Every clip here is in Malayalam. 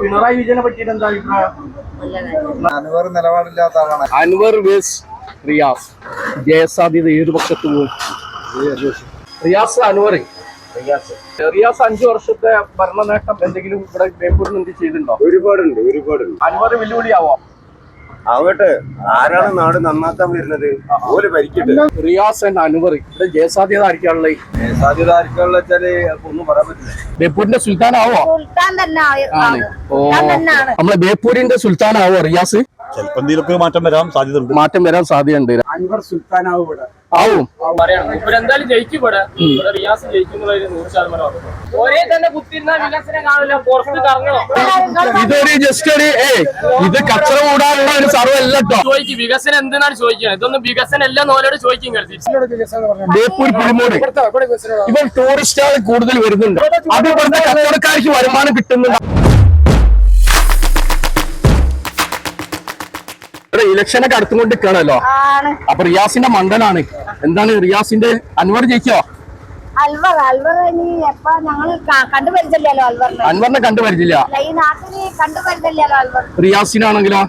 പിണറായി വിജയനെ പറ്റിയിട്ട് എന്താ അഭിപ്രായം? അൻവർ നിലപാടില്ലാത്ത ആളാണ്. അൻവർ വേഴ്സ് റിയാസ്, ജയസാധ്യത ഏത് പക്ഷത്ത് പോകും? റിയാസ് അൻവർ. റിയാസ് 5 വർഷത്തെ ഭരണ നേട്ടം എന്തെങ്കിലും ഇവിടെ ബേപ്പൂരിൽ എന്ത് ചെയ്തിട്ടുണ്ടോ? ഒരുപാടുണ്ട്. അൻവർ വെല്ലുവിളിയാവാം. ആവട്ടെ, ആരാണ് നാട് നന്നാക്കാൻ വരുന്നത്? ഓല് ഭരിക്കട്ടെ. റിയാസ് ആൻഡ് അൻവർ ഇവിടെ ജയസാധ്യത ആയിരിക്കാനുള്ളത്. സാധ്യത ആർക്കാണെന്ന് വെച്ചാല് ഒന്നും പറയാൻ പറ്റില്ല. ബേപ്പൂരിന്റെ സുൽത്താനാവോ? നമ്മളെ ബേപ്പൂരിന്റെ സുൽത്താനാവോ റിയാസ്? ചിലപ്പോൾ എന്തെങ്കിലുമൊക്കെ മാറ്റം വരാൻ സാധ്യതയുണ്ട്. അൻവർ സുൽത്താനാവും ഇവിടെ. ആവും. എന്തായാലും ജയിക്കും. റിയാസ് ജയിക്കുന്നുള്ളതിൽ 100% ഒരേ തന്നെ കുത്തിരുന്ന വികസനം കാണില്ല, പുറത്ത് കറങ്ങണം. ഇതൊരു ജസ്റ്റ് ഒരു ഇത് കച്ചറ കൂടാനുള്ള ഒരു സർവല്ല കേട്ടോ. ചോദിക്കും വികസനം എന്തെന്നാണ് ചോദിക്കുന്നത്. ഇതൊന്നും വികസനം എല്ലാം നോലോട് ചോദിക്കും. ബേപ്പൂർ പുലിമൂട് ഇവർ ടൂറിസ്റ്റുകൾ കൂടുതൽ വരുന്നുണ്ട്. അത് ഇവിടുത്തെ കച്ചവടക്കാർക്ക് വരുമാനം കിട്ടുന്നുണ്ട്. ഇലക്ഷനൊക്കെ അടുത്തുകൊണ്ടിരിക്കുകയാണല്ലോ. അപ്പൊ റിയാസിന്റെ മണ്ഡലാണ്. എന്താണ് റിയാസിന്റെ അൻവർ ജയിക്കോ? അൻവറിനെ കണ്ടുപരിച്ചില്ല. റിയാസിനാണെങ്കിലോ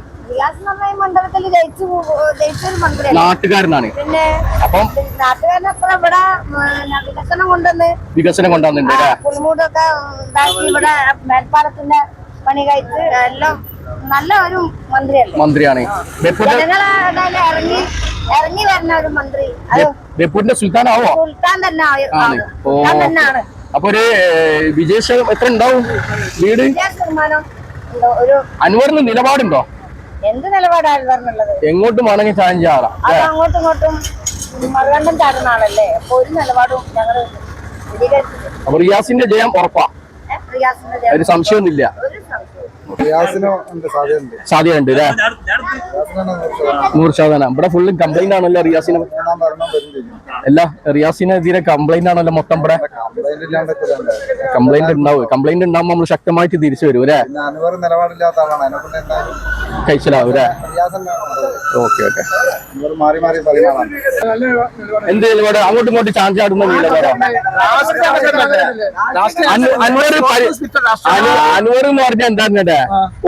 നാട്ടുകാരനാണ്. അപ്പം വികസനം കൊണ്ടുവന്നിട്ടുണ്ട്. പുളിമൂടൊക്കെ ഉണ്ടാക്കി ഇവിടെ മേൽപ്പാലത്തിന്റെ പണി കഴിച്ച് എല്ലാം നല്ല ഒരു മന്ത്രിയാണ്. ഇറങ്ങി വരുന്ന ഒരു മന്ത്രി. ബേപ്പൂരിന്റെ സുൽത്താനാവോ? സുൽത്താൻ തന്നെ ആണ്. അപ്പൊ ഒരു വിജയശതമാനം എത്ര ഉണ്ടാവും? വീട് ഒരു അൻവറിന് നിലപാടുണ്ടോ? എന്ത് നിലപാടാണ് അൻവറിനുള്ളത്? എങ്ങോട്ടും വേണമെങ്കിൽ ചാലഞ്ച് ആറാം. അത് അങ്ങോട്ടും ഇങ്ങോട്ടും മറുകണ്ഠം ചാടുന്ന ആളല്ലേ. അപ്പൊ ഒരു നിലപാടും ഞങ്ങള് അപ്പൊ റിയാസിന്റെ ജയം ഉറപ്പാ. ഒരു സംശയമൊന്നുമില്ല. സാധ്യതയുണ്ട് അല്ലേ? 100%. ഇവിടെ ഫുള്ള് കംപ്ലൈന്റ് ആണല്ലോ റിയാസിന്. അല്ല, റിയാസിനെതിരെ കംപ്ലൈന്റ് ആണല്ലോ മൊത്തം. ഇവിടെ കംപ്ലൈന്റ് ഉണ്ടാവുമ്പോ നമ്മൾ ശക്തമായിട്ട് തിരിച്ചു വരും അല്ലേ? നിലപാടില്ലാത്ത ആളാണ്. കഴിച്ചിലാവും അല്ലേ? ഓക്കെ. എന്ത് നിലപാട്? അങ്ങോട്ടും ഇങ്ങോട്ടും ചാഞ്ച് ആടുന്ന നിലപാടാണ് അൻവർ എന്ന് പറഞ്ഞാൽ എന്താ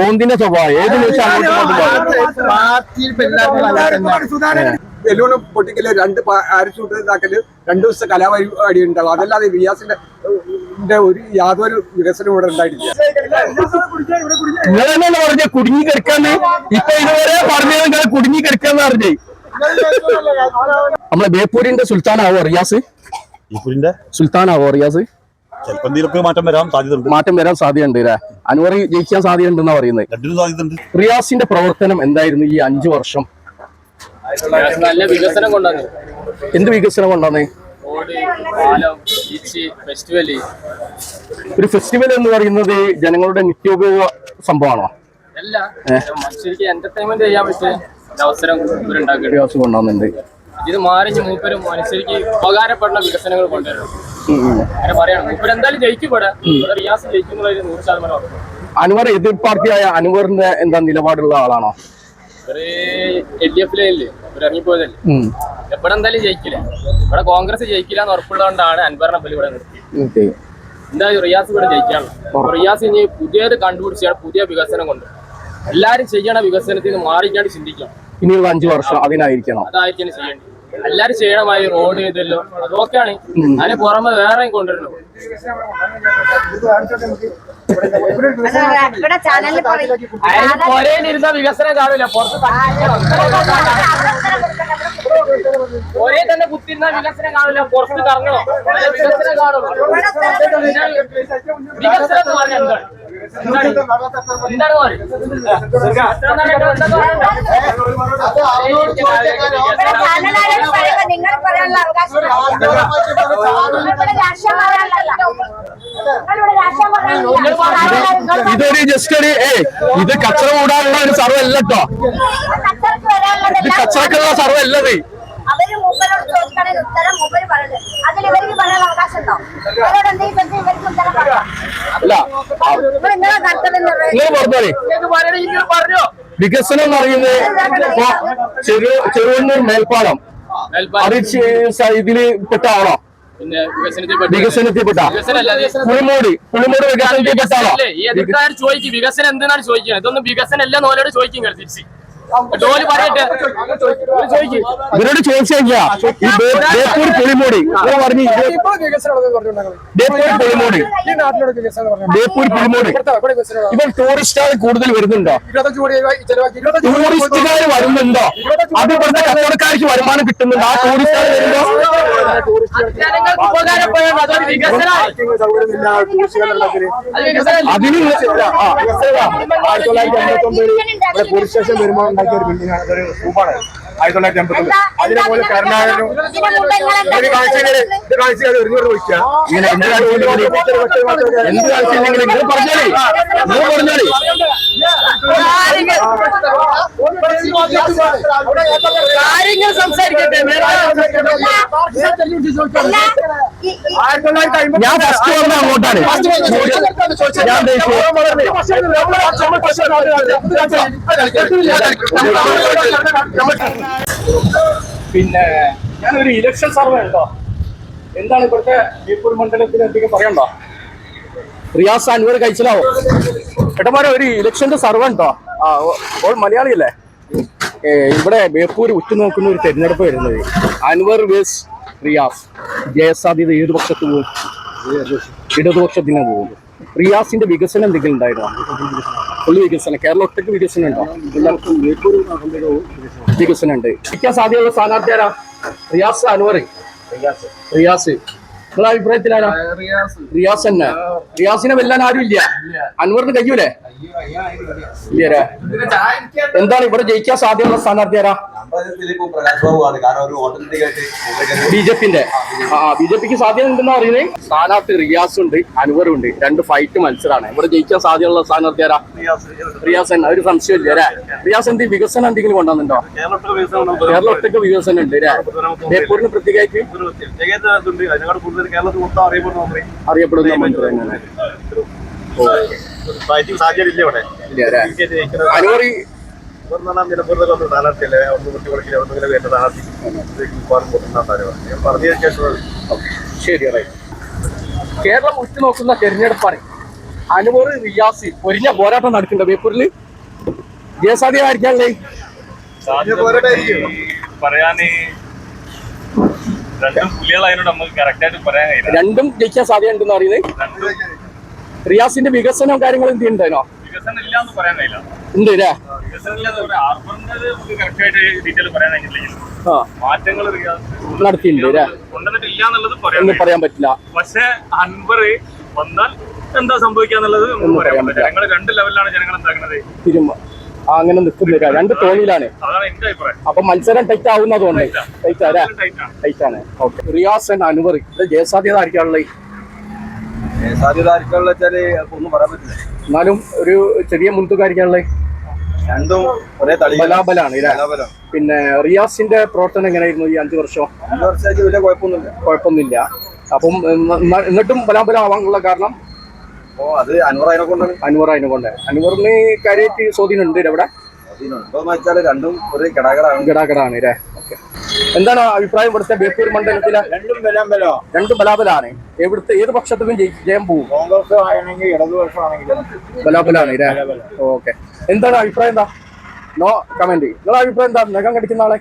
ഓന്തിന്റെ സ്വഭാവം. ഏത് നിമിഷം അങ്ങോട്ടും ബലൂണ് പൊട്ടിക്കല്, 2 പാരഷൂട്ട് ഇതാക്കല്, 2 ദിവസത്തെ കലാപരിപാടി ഉണ്ടാവും. അതല്ലാതെ റിയാസിന്റെ ഒരു യാതൊരു വികസനം ഇവിടെ ഉണ്ടായിട്ടില്ല. നിങ്ങളെന്നെ പറഞ്ഞ കുടുങ്ങി കിടക്കാന്ന്. ഇപ്പൊ ഇതുവരെ പറഞ്ഞ കുടുങ്ങി കിടക്കാന്ന് പറഞ്ഞേ. നമ്മളെ ബേപ്പൂരിന്റെ സുൽത്താനാവോ റിയാസ്? സുൽത്താനാവോ റിയാസ്? ചിലപ്പോൾ എന്തെങ്കിലുമൊക്കെ മാറ്റം വരാൻ സാധ്യതയുണ്ട് അല്ലേ? അൻവർ ജയിക്കാൻ സാധ്യതയുണ്ടെന്നാ പറയുന്നത്. റിയാസിന്റെ പ്രവർത്തനം എന്തായിരുന്നു ഈ 5 വർഷം? നല്ല വികസനം കൊണ്ടുവന്നു. എന്ത് വികസനം കൊണ്ടുവന്നേ? ഒരു ഫെസ്റ്റിവൽ എന്ന് പറയുന്നത് ജനങ്ങളുടെ നിത്യോപയോഗ സംഭവമാണോ? അല്ല, മനുഷ്യർക്ക് എന്റർടൈൻമെന്റ് ചെയ്യാൻ പറ്റിയ അവസരം കൊണ്ടുവന്നുണ്ട്. ഇത് മാറിഞ്ഞ് മൂപ്പരും മനുഷ്യർക്ക് ഉപകാരപ്പെടുന്ന വികസനങ്ങൾ കൊണ്ടുവരണം. അങ്ങനെ പറയണം. മൂപ്പര് എന്തായാലും ജയിക്കും. റിയാസ് ജയിക്കുന്നുള്ളതിൽ 100%. അൻവർ എതിർ പാർട്ടിയായ അൻവറിന്റെ എന്താ നിലപാടുള്ള ആളാണോ? LDF ഇറങ്ങിപ്പോയതല്ലേ. ഇവിടെ എന്തായാലും ജയിക്കില്ല. ഇവിടെ കോൺഗ്രസ് ജയിക്കില്ല എന്ന് ഉറപ്പുള്ളതുകൊണ്ടാണ് അൻവറിനെ ഇവിടെ നിർത്തി. എന്തായാലും റിയാസ് ഇവിടെ ജയിക്കാനുള്ളത്. റിയാസ് ഇനി പുതിയത് കണ്ടുപിടിച്ചാൽ പുതിയ വികസനം കൊണ്ട് എല്ലാരും ചെയ്യണ വികസനത്തിൽ നിന്ന് മാറിക്കാണ്ട് ചിന്തിക്കണം. ഇനിയുള്ള 5 വർഷം അതായിരിക്കണം ചെയ്യേണ്ടത്. എല്ലാരും ചെയ്യണമായി റോഡ് ഇതല്ലോ അതൊക്കെയാണ്. അതിന് പുറമെ വേറെ കൊണ്ടുവരണം. ഒരേലിരുന്ന വികസനം കാണില്ല. പുറത്ത് ഒരേ തന്നെ കുത്തിരുന്ന വികസനം കാണില്ല, പുറത്ത് കറങ്ങണം. വികസനം കാണും. വികസനം എന്ന് പറഞ്ഞാൽ എന്താണ്? നിങ്ങൾ പറയാനുള്ള അവകാശം ഇതൊരു ജസ്റ്റ് ഒരു ഇത് കച്ചറ കൂടാനുള്ള ഒരു സർവല്ല കേട്ടോ. ഇത് കച്ചറക്കുള്ള സർവല്ലത്. അവര് മൂപ്പരോട് ചോദിക്കണേൽ ഉത്തരം മൂപ്പര് പറയുന്നത്. അതിൽ ഇവർക്ക് പറയാനുള്ള അവകാശം ഉണ്ടോ? അവരോട് എന്തെങ്കിലും ഇവർക്ക് ഉത്തരം പറയാം. വികസനം എന്ന് പറയുന്നത് ചെറുവണ്ണൂർ മേൽപ്പാലം അത് ഇതില് പെട്ട ആണോ? പിന്നെ വികസനത്തെ വികസനത്തിൽപ്പെട്ട വികസനമല്ല പുളിമൂട് വികസനത്തിൽപ്പെട്ടാണോ? എതിർക്കാർ ചോദിക്കും വികസനം എന്തിനാണ് ചോദിക്കുന്നത്? ഇതൊന്നും വികസനം അല്ല നോലോട് ചോദിക്കും തിരിച്ച് ഡോല് പറയട്ടെ ചോദിക്കും ഇവരോട് ചോദിച്ചു കഴിഞ്ഞാൽ ഈ ബേപ്പൂർ പുളിമൂട് പറഞ്ഞു ബേപ്പൂർ പുളിമൂട് ഇവർ ടൂറിസ്റ്റുകാർ കൂടുതൽ വരുന്നുണ്ടോ? ടൂറിസ്റ്റുകാർ വരുന്നുണ്ടോ? അത് ഇവിടുത്തെ കച്ചവടക്കാർക്ക് വരുമാനം കിട്ടുന്നുണ്ടോ? ആ ടൂറിസ്റ്റുകാർ വരുമ്പോ ജനങ്ങൾക്ക് ഉപകാരപ്പെടും. അതൊരു വികസനമാണ്. അത് വികസനം അതിന് പോലീസ് സ്റ്റേഷൻ വരുമ്പോൾ ഉണ്ടാക്കിയ ഒരു ബിൽഡിംഗ് ആണ്. അതൊരു സൂപ്പാണ് 1989. അതിനെ പോലെ കരുണാകരനും ഒരു കാഴ്ച ഒരുങ്ങോട്ട് വിളിക്കുക. ഇങ്ങനെ എന്ത് കാഴ്ചയില്ലെങ്കിലും നിങ്ങൾ പറഞ്ഞോളി, നിങ്ങൾ പറഞ്ഞോളി. കാര്യങ്ങൾ സംസാരിക്കട്ടെ. ഞാൻ ഫസ്റ്റ് വന്ന അങ്ങോട്ടാണ്. പിന്നെ ഞാനൊരു ഇലക്ഷൻ സർവേ ഉണ്ടോ, എന്താണ് ഇവിടുത്തെ ബേപ്പൂർ മണ്ഡലത്തിന് എന്തെങ്കിലും പറയണ്ടോ? റിയാസ് അൻവർ കഴിച്ചിലാവോ? ഏട്ടന്മാരെ ഒരു ഇലക്ഷന്റെ സർവേ ഉണ്ടോ? ഓൾ മലയാളിയല്ലേ? ഇവിടെ ബേപ്പൂർ ഉറ്റുനോക്കുന്ന ഒരു തെരഞ്ഞെടുപ്പ് വരുന്നത്. അൻവർ വേസ് റിയാസ്, ജയസാധ്യത ഏത് പക്ഷത്ത് പോകും? ഇടതുപക്ഷത്തിന് പോകും. റിയാസിന്റെ വികസനം എന്തെങ്കിലും ഉണ്ടായിരുന്നോ? ഫുള്ള് വികസനം. കേരളം ഒറ്റയ്ക്ക് വികസനം ഉണ്ടോ? വികസനം ഉണ്ട്. ജയിക്കാൻ സാധ്യതയുള്ള സ്ഥാനാർത്ഥിയാരാ? റിയാസ് അൻവർ? റിയാസ്. നിങ്ങളുടെ അഭിപ്രായത്തിലാരാ? റിയാസ് തന്നെ. റിയാസിനെ വെല്ലാൻ ആരും ഇല്ല. അൻവറിന് കഴിയൂലേ? ഇല്ലേ? എന്താണ് ഇവിടെ ജയിക്കാൻ സാധ്യതയുള്ള സ്ഥാനാർത്ഥിയാരാ? ബിജെപിന്റെ. ബിജെപിക്ക് സാധ്യത ഉണ്ടെന്ന് പറയുന്നത്. സ്ഥാനാർത്ഥി റിയാസ് ഉണ്ട്, അൻവറും ഉണ്ട്. രണ്ട് ഫൈറ്റ് മത്സരമാണ്. ഇവിടെ ജയിക്കാൻ സാധ്യതയുള്ള സ്ഥാനാർത്ഥിയാരാ? റിയാസ് തന്നെ. ഒരു സംശയമില്ല അല്ലേ? റിയാസ് എന്ത് വികസനം എന്തെങ്കിലും കൊണ്ടുവന്നുണ്ടോ? കേരളം ഒറ്റയ്ക്ക് വികസനം ഉണ്ട് അല്ലേ? ബേപ്പൂരിന് പ്രത്യേകിച്ച് അറിയപ്പെടുന്ന മന്ത്രി തന്നെയാണ്. അൻവറി ശരി. കേരളം ഉറ്റുനോക്കുന്ന തെരഞ്ഞെടുപ്പാണ്. അൻവർ റിയാസ് പൊരിഞ്ഞ പോരാട്ടം നടക്കുന്നുണ്ട് ബേപ്പൂരിൽ. ജയസാധ്യത ആയിരിക്കാല്ലേ? പറയാന് രണ്ടും പുലികളായതുകൊണ്ട് നമുക്ക് കറക്റ്റ് ആയിട്ട് പറയാൻ കഴിയില്ല. രണ്ടും ജയിക്കാൻ സാധ്യത ഉണ്ടെന്ന് പറയുന്നത്. റിയാസിന്റെ വികസനവും കാര്യങ്ങളും എന്ത് ഉണ്ടോ? വികസനം ഇല്ലാന്ന് പറയാൻ കഴിയില്ല. ഉണ്ട് അല്ലേ? വികസനം ഇല്ലാന്ന് പറയാം. അർബന്റെ നമുക്ക് കറക്റ്റ് ആയിട്ട് ഡീറ്റെയിൽ പറയാൻ കഴിഞ്ഞില്ലെങ്കിൽ മാറ്റങ്ങൾ നടത്തിയിട്ടുണ്ട് അല്ലേ? കൊണ്ടുവന്നിട്ടില്ല എന്നുള്ളത് പറയാൻ പറ്റില്ല. പക്ഷെ അൻവർ വന്നാൽ എന്താ സംഭവിക്കാന്നുള്ളത് ഒന്നും പറയാൻ പറ്റില്ല. ഞങ്ങൾ രണ്ട് ലെവലിലാണ് ജനങ്ങൾ എന്താക്കുന്നത്. അങ്ങനെ നിൽക്കുന്നില്ല. രണ്ട് തോണിയിലാണ്. അതാണ് എന്റെ അഭിപ്രായം. അപ്പൊ മത്സരം ടൈറ്റ് ആവുന്നതുകൊണ്ട് ടൈറ്റ് ആണ്. ഓക്കെ. റിയാസ് ആൻഡ് അൻവർ ജയസാധ്യത ആയിരിക്കാനുള്ളത്? സാധ്യത ആർക്കാണെന്ന് വെച്ചാല് ഒന്നും പറയാൻ പറ്റില്ല. എന്നാലും ഒരു ചെറിയ മുൻതൂക്കായിരിക്കാനുള്ളത്. രണ്ടും ഒരേ ബലാബലാണ്. പിന്നെ റിയാസിന്റെ പ്രവർത്തനം എങ്ങനെയായിരുന്നു ഈ 5 വർഷം? 5 വർഷമായിട്ട് വലിയ കുഴപ്പമൊന്നുമില്ല. അപ്പം എന്നിട്ടും ബലാബലം ആവാനുള്ള കാരണം അത് അൻവർ അതിനെ കൊണ്ട്. അൻവറിന് കാര്യമായിട്ട് സ്വാധീനം ഉണ്ട് ഇവിടെ. വെച്ചാൽ രണ്ടും ഒരു ഗടാഗടാണ് അല്ലേ? ഓക്കെ. എന്താണ് അഭിപ്രായം ഇവിടുത്തെ ബേപ്പൂർ മണ്ഡലത്തിലെ? രണ്ടും ബലാബലാണ്. എവിടുത്തെ ഏത് പക്ഷത്തിലും ജയം പോകും? കോൺഗ്രസ് ആണെങ്കിൽ ഇടതുപക്ഷം ആണെങ്കിലും ബലാബലാണ് അല്ലേ? ഓക്കെ. എന്താണ് അഭിപ്രായം? എന്താ നോ കമന്റ്. നിങ്ങളുടെ അഭിപ്രായം എന്താ? നഖം കടിക്കുന്ന ആളെ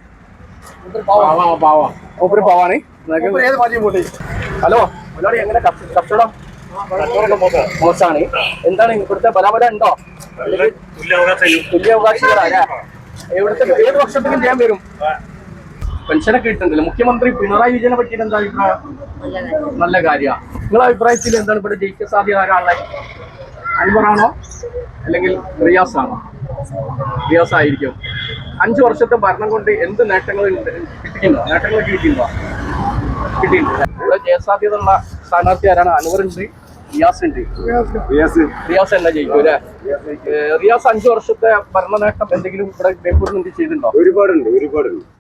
മൂപ്പര് പാവാണ്. ഹലോ മുതലാളി, എങ്ങനെ കച്ചവടം? മോശമാണ്. എന്താണ് ഇവിടുത്തെ ബലാബല ഉണ്ടോ? തുല്യാവകാശികളാണ്. ഇവിടുത്തെ ഏത് വർഷത്തിലും ചെയ്യാൻ വരും? പെൻഷനൊക്കെ കിട്ടുന്നില്ല. മുഖ്യമന്ത്രി പിണറായി വിജയനെ പറ്റിയിട്ട് എന്താ അഭിപ്രായം? നല്ല കാര്യമാണ്. നിങ്ങളുടെ അഭിപ്രായത്തിൽ എന്താണ് ഇവിടെ ജയിക്കാൻ സാധ്യത ആരാളെ? അൻവറാണോ അല്ലെങ്കിൽ റിയാസ് ആണോ? റിയാസ് ആയിരിക്കും. 5 വർഷത്തെ ഭരണം കൊണ്ട് എന്ത് നേട്ടങ്ങൾ കിട്ടിയിട്ടുണ്ടോ? കിട്ടിയിട്ടുണ്ടോ? ഇവിടെ ജയസാധ്യത ഉള്ള സ്ഥാനാർത്ഥി ആരാണ്? അൻവറുണ്ട്, റിയാസ് ഉണ്ട്. റിയാസ് തന്നെ ജയിക്കും അല്ലേ? റിയാസ് 5 വർഷത്തെ ഭരണ നേട്ടം എന്തെങ്കിലും ഇവിടെ ബേപ്പൂരിൽ എന്ത് ചെയ്തിട്ടുണ്ടോ? ഒരുപാടുണ്ട്.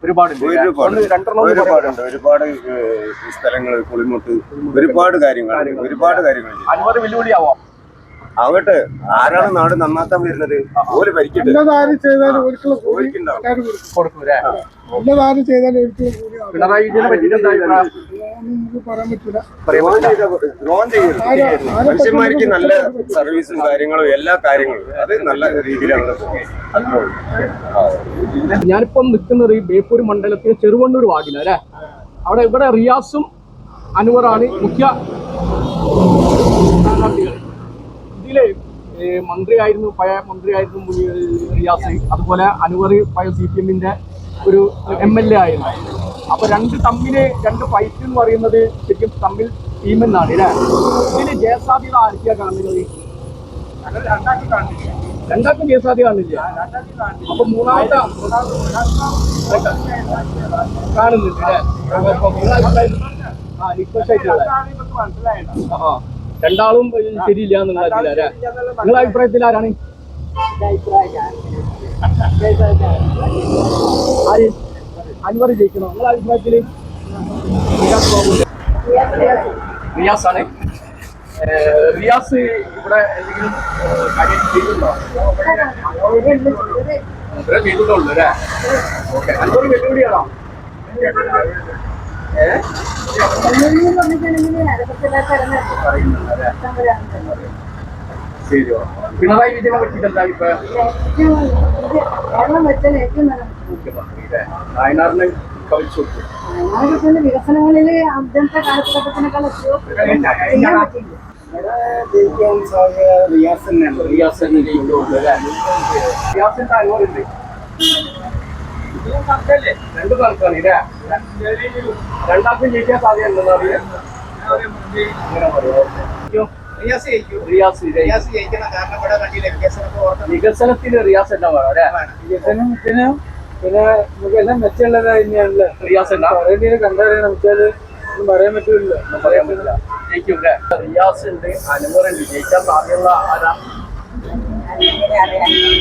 ഒരുപാട് സ്ഥലങ്ങൾ, കുളിമുട്ട്, ഒരുപാട് കാര്യങ്ങൾ. അൻവർ വെല്ലുവിളിയാവോ? ആവട്ടെ. ആരാണ് നാട് നന്നാക്കാൻ വരുന്നത്? ഓര് ഭരിക്കട്ടെ. കൊടുക്കൂലേ? പിണറായി വിജയനെ പറ്റിയിട്ട് എന്താ അഭിപ്രായം? മനുഷ്യന്മാർക്ക് നല്ല സർവീസും കാര്യങ്ങളും എല്ലാ കാര്യങ്ങളും അത് നല്ല രീതിയിലാണ്. ഞാനിപ്പം നിൽക്കുന്നത് ഈ ബേപ്പൂർ മണ്ഡലത്തിലെ ചെറുവണ്ണൂർ വാർഡില അല്ലേ. ഇവിടെ റിയാസും അൻവറാണ് മുഖ്യ സ്ഥാനാർത്ഥികൾ. ഇതില് മന്ത്രിയായിരുന്നു, പഴയ മന്ത്രിയായിരുന്നു റിയാസ്. അതുപോലെ അൻവർ പഴയ CPM-ന്റെ ഒരു MLA ആയിരുന്നു. അപ്പൊ രണ്ട് ഫൈറ്റ് എന്ന് പറയുന്നത് ശരിക്കും തമ്മിൽ ടീമെന്നാണ് അല്ലേ. ഇതിന് ജയസാധ്യത ആർക്കാ കാണുന്നത്? രണ്ടാക്കും ജയസാധ്യത കാണില്ല. അപ്പൊ മൂന്നാമത്തെ കാണുന്നുണ്ട് അല്ലേ. രണ്ടാളും ശരിയില്ല എന്നുള്ള അല്ലേ. നിങ്ങളുടെ അഭിപ്രായത്തിൽ ആരാണ്? ആര്? അൻവർ ജയിക്കണോ നിങ്ങളുടെ അഭിപ്രായത്തില്? റിയാസാണ്. റിയാസ് ഇവിടെ എന്തെങ്കിലും കാര്യം ചെയ്തിട്ടുണ്ടോ? ഇവിടെ ചെയ്തിട്ടുള്ളൂ അല്ലേ. ഓക്കെ. അൻവർ വെല്ലുവിളിയാണോ? ശരിയോ. പിണറായി വിജയനെ പറ്റിയിട്ട് എന്താ അഭിപ്രായം? വയനാടിനെ കവിച്ചു വികസനങ്ങളില് അന്നത്തെ കാലഘട്ടത്തിനേക്കാൾ ചെയ്യാൻ പറ്റില്ല. റിയാസിന്റെ അനുഭവമുണ്ട്. രണ്ടു കണക്കാണ് ഇല്ലേ. രണ്ടാൾക്കും ജയിക്കാൻ സാധ്യതയുണ്ടെന്ന് അറിയാം. വികസനത്തിന് റിയാസ് തന്നെ വേണം അല്ലേ. വികസനത്തിന് പിന്നെ നമുക്ക് എല്ലാം മെച്ചമുള്ളത് തന്നെയാണല്ലോ. റിയാസ് കണ്ടറിയാൻ നമുക്കത് ഒന്നും പറയാൻ പറ്റില്ല. പറയാൻ പറ്റില്ല. ജയിക്കും അല്ലേ. റിയാസ് ഉണ്ട്, അൻവറുണ്ട്. ജയിക്കാൻ സാധ്യതയുള്ള ആരാ?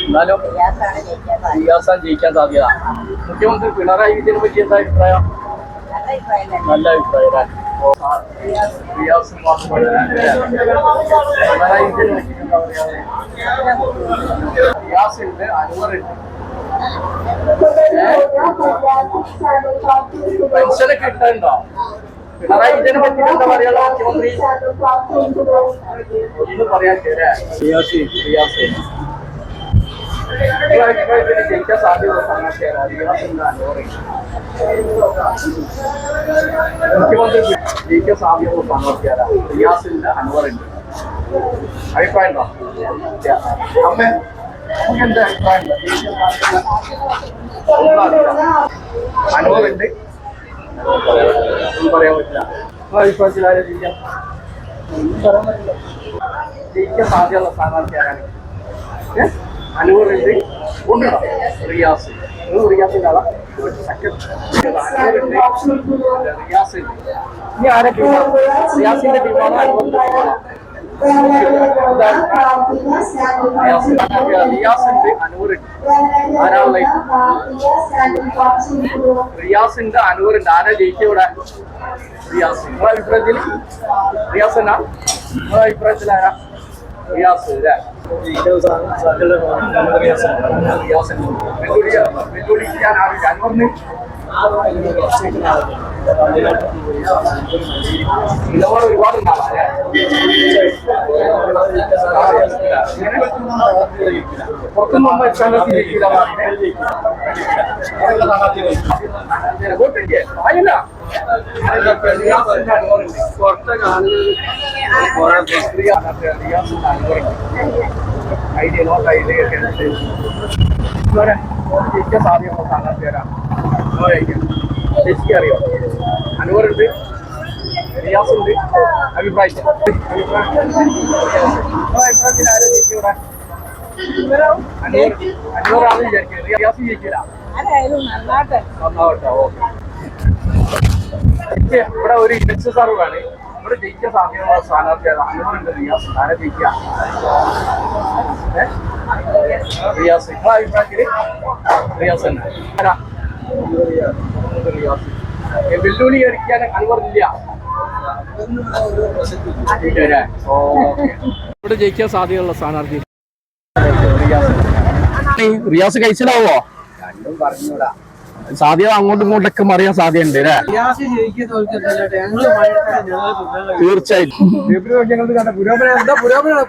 എന്നാലും റിയാസാണ് ജയിക്കാൻ സാധ്യത. മുഖ്യമന്ത്രി പിണറായി വിജയനെ പറ്റി എന്താ അഭിപ്രായം? നല്ല അഭിപ്രായം. റിയാസ് പിണറായി വിജയനെ പറ്റി എന്താ പറയാ? റിയാസ് ഉണ്ട്, അൻവറുണ്ട്. പെൻഷനൊക്കെ കിട്ടാനുണ്ടോ? പിണറായി വിജയനെ പറ്റി എന്താ പറയാ? മുഖ്യമന്ത്രി ഒന്നും പറയാൻ റിയാസ് ജയിക്കാൻ സാധ്യത മുഖ്യമന്ത്രി ജയിക്കാൻ സാധ്യത സ്ഥാനാർത്ഥിയാരാ? റിയാസിന്റെ അൻവറുണ്ട്. അഭിപ്രായം ഉണ്ടോ? അമ്മ നമുക്ക് എന്താ അഭിപ്രായം? അൻവറുണ്ട്. ഒന്നും പറയാൻ പറ്റില്ല. അഭിപ്രായത്തിൽ ആരും ജയിക്കാൻ പറയാൻ പറ്റില്ല. ജയിക്കാൻ സാധ്യതയുള്ള സ്ഥാനാർത്ഥി ആരാണ്? അൻവറുണ്ട്. ഉണ്ടോ? റിയാസ്. റിയാസിന്റെ ആളാ. റിയാസ്. ഇനി ആരെ ടീമാണ്? റിയാസിന്റെ ടീമാണ്, അൻവറിന്റെ ടീമാണോ? റിയാസിന്റെ അൻവറുണ്ട്. ആരാളെ? റിയാസിന്റെ അൻവറുണ്ട്. ആരാ ജയിക്കുക ഇവിടെ? റിയാസ്. നിങ്ങളുടെ അഭിപ്രായത്തിൽ റിയാസ് എന്നാ? നിങ്ങളുടെ അഭിപ്രായത്തിൽ ആരാ? റിയാസ് അല്ലേ. വെല്ലുവിളിക്കാൻ ആവില്ല. അൻവറിന് നിലപാട് ഒരുപാട് പുറത്തുനിന്ന് സ്ഥാനാർത്ഥി ജയിക്കില്ല. വോട്ടില്ലേ? ആയില്ല. പുറത്തൊക്കെ ഐഡിയ നോട്ട് ഐഡിയ ജയിക്കാൻ സാധ്യതയുള്ള സ്ഥാനാർത്ഥിയാരാണ്? ചേച്ചിക്ക് അറിയോ? അൻവറുണ്ട്, റിയാസ് ഉണ്ട്. അഭിപ്രായത്തിൽ ആരും ജയിക്കൂടെ? അൻവറാണ് വിചാരിക്കുന്നത്. റിയാസ് ജയിക്കില്ല. നന്നാവട്ടെ. ഓക്കെ. ഇവിടെ ഒരു ഇലക്ഷൻ സർവാണ്. ഇവിടെ ജയിക്കാൻ സാധ്യതയുള്ള സ്ഥാനാർത്ഥിയാണ്. അൻവറുണ്ട്, റിയാസ്. ആരെ ജയിക്കുക? റിയാസ്. നിങ്ങളുടെ അഭിപ്രായത്തില് റിയാസ് തന്നെ. റിയാസ്. വെല്ലുവിളി അടിക്കാൻ അൻവറില്ല. ഇവിടെ ജയിക്കാൻ സാധ്യതയുള്ള സ്ഥാനാർത്ഥി റിയാസ്. റിയാസ് കഴിച്ചിലാവോ? രണ്ടും പറഞ്ഞൂടാ. സാധ്യത അങ്ങോട്ടും ഇങ്ങോട്ടൊക്കെ മറിയാൻ സാധ്യതയുണ്ട് അല്ലേ? തീർച്ചയായിട്ടും ഞങ്ങൾ പുരോഗമനം